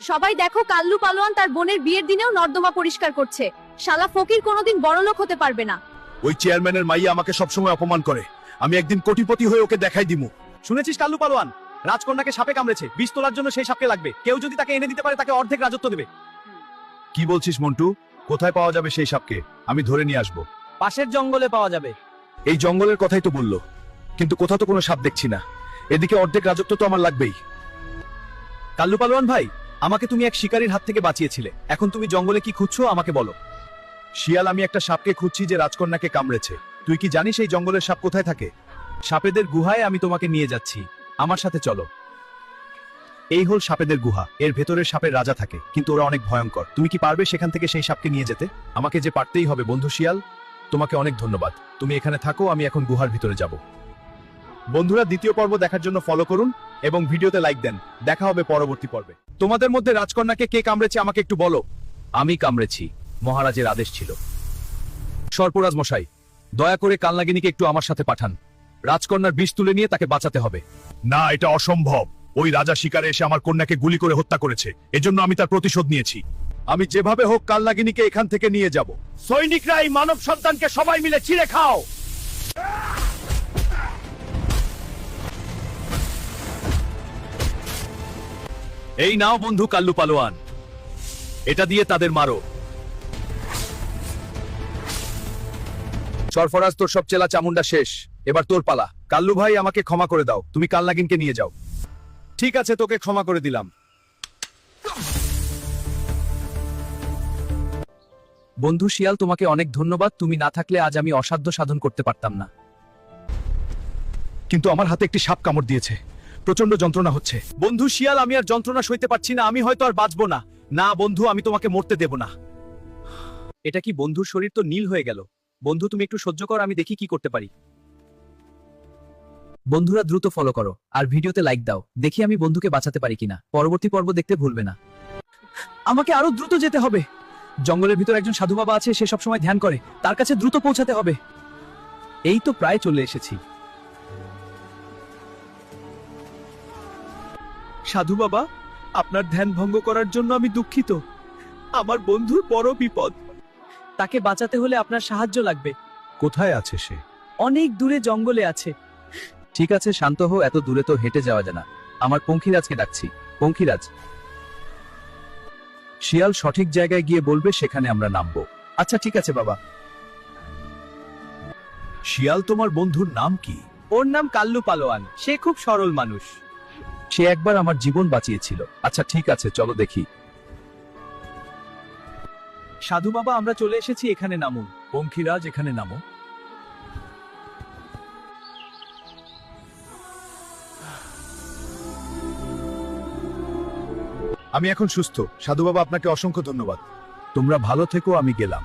সবাই দেখো, কাল্লু পালোয়ান তার বোনের বিয়ের দিনেও নর্দমা পরিষ্কার করছে। শালা ফকির কোনোদিন বড়লোক হতে পারবে না। ওই চেয়ারম্যানের মাইয়া আমাকে সবসময় অপমান করে, আমি একদিন কোটিপতি হয়ে ওকে দেখাই দিমু। শুনেছিস কাল্লু পালোয়ান রাজকন্যাকে সাপে কামড়েছে, বিষ তোলার জন্য সেই সাপকে লাগবে। কেউ যদি তাকে এনে দিতে পারে তাকে অর্ধেক রাজত্ব দেবে। কি বলছিস মন্টু? কোথায় পাওয়া যাবে সেই সাপকে? আমি ধরে নিয়ে আসবো। পাশের জঙ্গলে পাওয়া যাবে। এই জঙ্গলের কথাই তো বললো, কিন্তু কোথাও তো কোনো সাপ দেখছি না। এদিকে অর্ধেক রাজত্ব তো আমার লাগবেই। কাল্লু পালোয়ান ভাই, আমাকে তুমি এক শিকারীর হাত থেকে বাঁচিয়েছিলে, এখন তুমি জঙ্গলে কি খুঁজছো আমাকে বলো। শিয়াল, আমি একটা সাপকে খুঁজছি যে রাজকন্যাকে কামড়েছে। তুই কি জানিস এই জঙ্গলের সাপ কোথায় থাকে? সাপেদের গুহায় আমি তোমাকে নিয়ে যাচ্ছি, আমার সাথে চলো। এই হল সাপেদের গুহা, এর ভেতরের সাপের রাজা থাকে, কিন্তু ওরা অনেক ভয়ঙ্কর। তুমি কি পারবে সেখান থেকে সেই সাপকে নিয়ে যেতে? আমাকে যে পারতেই হবে বন্ধু শিয়াল। তোমাকে অনেক ধন্যবাদ, তুমি এখানে থাকো, আমি এখন গুহার ভিতরে যাব। বন্ধুরা, দ্বিতীয় পর্ব দেখার জন্য ফলো করুন এবং ভিডিওতে লাইক দেন। দেখা হবে পরবর্তী পর্বে। তোমাদের মধ্যে রাজকন্যাকে কে কামড়েছে আমাকে একটু বলো। আমি কামড়েছি, মহারাজের আদেশ ছিল। সর্পরাজ মশাই, দয়া করে কালনাগিনীকে একটু আমার সাথে পাঠান। রাজকন্যার বিষ তুলে নিয়ে তাকে বাঁচাতে হবে। না, এটা অসম্ভব। ওই রাজা শিকারে এসে আমার কন্যাকে গুলি করে হত্যা করেছে, এজন্য আমি তার প্রতিশোধ নিয়েছি। আমি যেভাবে হোক কালনাগিনীকে এখান থেকে নিয়ে যাব। সৈনিকরা, এই মানব সন্তানকে সবাই মিলে ছিঁড়ে খাও। এই নাও বন্ধু কাল্লু পালোয়ান, এটা দিয়ে তাদের মারো। সরফরাজ, তোর সব চেলা চামুন্ডা শেষ, এবার তোর পালা। কাল্লু ভাই, আমাকে ক্ষমা করে দাও, তুমি কালনাগিনকে নিয়ে যাও। ঠিক আছে, তোকে ক্ষমা করে দিলাম। বন্ধু শিয়াল, তোমাকে অনেক ধন্যবাদ, তুমি না থাকলে আজ আমি অসাধ্য সাধন করতে পারতাম না। কিন্তু আমার হাতে একটি সাপ কামড় দিয়েছে, প্রচন্ড যন্ত্রণা হচ্ছে। বন্ধু শিয়াল, আমি আর যন্ত্রণা সইতে পারছি না, আমি হয়তো আর বাঁচবো না। না বন্ধু, আমি তোমাকে মরতে দেব না। এটা কি? বন্ধুর শরীর তো নীল হয়ে গেল। বন্ধু তুমি একটু সহ্য কর, আমি দেখি কি করতে পারি। বন্ধুরা দ্রুত ফলো করো আর ভিডিওতে লাইক দাও, দেখি আমি বন্ধুকে বাঁচাতে পারি কিনা। পরবর্তী পর্ব দেখতে ভুলবে না। আমাকে আরো দ্রুত যেতে হবে। জঙ্গলের ভিতর একজন সাধু বাবা আছে, সে সব সময় ধ্যান করে, তার কাছে দ্রুত পৌঁছাতে হবে। এই তো প্রায় চলে এসেছি। সাধু বাবা, আপনার ধ্যান ভঙ্গ করার জন্য আমি দুঃখিত। আমার বন্ধুর বড় বিপদ, তাকে বাঁচাতে হলে আপনার সাহায্য লাগবে। কোথায় আছে সে? অনেক দূরে জঙ্গলে আছে। ঠিক আছে, শান্ত হো, এত দূরে তো হেঁটে যাওয়া যায় না। আমার পঙ্খিরাজকে ডাকছি। পঙ্খিরাজ, শিয়াল সঠিক জায়গায় গিয়ে বলবে, সেখানে আমরা নামবো। আচ্ছা ঠিক আছে বাবা। শিয়াল, তোমার বন্ধুর নাম কি? ওর নাম কাল্লু পালোয়ান, সে খুব সরল মানুষ। সে একবার আমার জীবন বাঁচিয়েছিল। আচ্ছা ঠিক আছে, চলো দেখি। সাধু বাবা, আমরা চলে এসেছি, এখানে নামুন। পঙ্খিরাজ, এখানে নামো। আমি এখন সুস্থ। সাধু বাবা, আপনাকে অসংখ্য ধন্যবাদ। তোমরা ভালো থেকো, আমি গেলাম।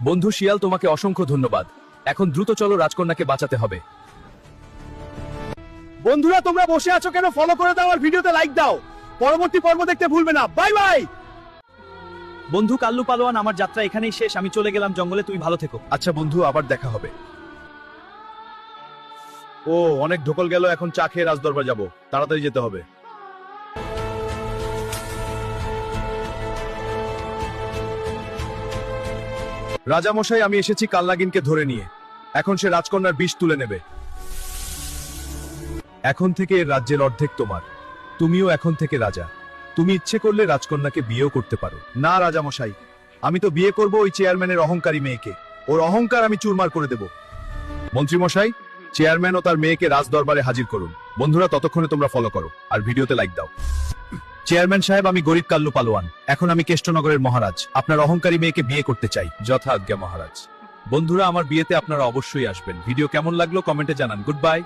বন্ধু শিয়াল, তোমাকে অসংখ্য ধন্যবাদ। এখন দ্রুত চলো, রাজকন্যাকে বাঁচাতে হবে। বন্ধুরা, তোমরা বসে আছো কেন? ফলো করে দাও আর ভিডিওতে লাইক দাও। পরবর্তী পর্ব দেখতে ভুলবে না। Bye bye. বন্ধু কাল্লু পালোয়ান, আমার যাত্রা এখানেই শেষ, আমি চলে গেলাম জঙ্গলে, তুমি ভালো থেকো। আচ্ছা বন্ধু, আবার দেখা হবে। ও, অনেক ঢোকল গেল, এখন চা খেয়ে রাজদরবার যাব, তাড়াতাড়ি যেতে হবে। রাজামশাই, আমি এসেছি কালনাগিনকে ধরে নিয়ে। এখন সে রাজকন্যার বিষ তুলে নেবে। এখন থেকে এর রাজ্যের অর্ধেক তোমার। তুমিও এখন থেকে রাজা। তুমি ইচ্ছে করলে রাজকন্যাকে বিয়েও করতে পারো। না রাজামশাই, আমি তো বিয়ে করব ওই চেয়ারম্যানের অহংকারী মেয়েকে। ওর অহংকার আমি চুরমার করে দেব। মন্ত্রী মশাই, চেয়ারম্যান ও তার মেয়েকে রাজদরবারে হাজির করুন। বন্ধুরা, ততক্ষণে তোমরা ফলো করো আর ভিডিওতে লাইক দাও। চেয়ারম্যান সাহেব, আমি গরিব কাল্লু পালোয়ান। এখন আমি কেষ্টনগরের মহারাজ। আপনার অহংকারী মেয়েকে বিয়ে করতে চাই। যথা আজ্ঞা মহারাজ। বন্ধুরা, আমার বিয়েতে আপনারা অবশ্যই আসবেন। ভিডিও কেমন লাগলো কমেন্টে জানান। Good bye.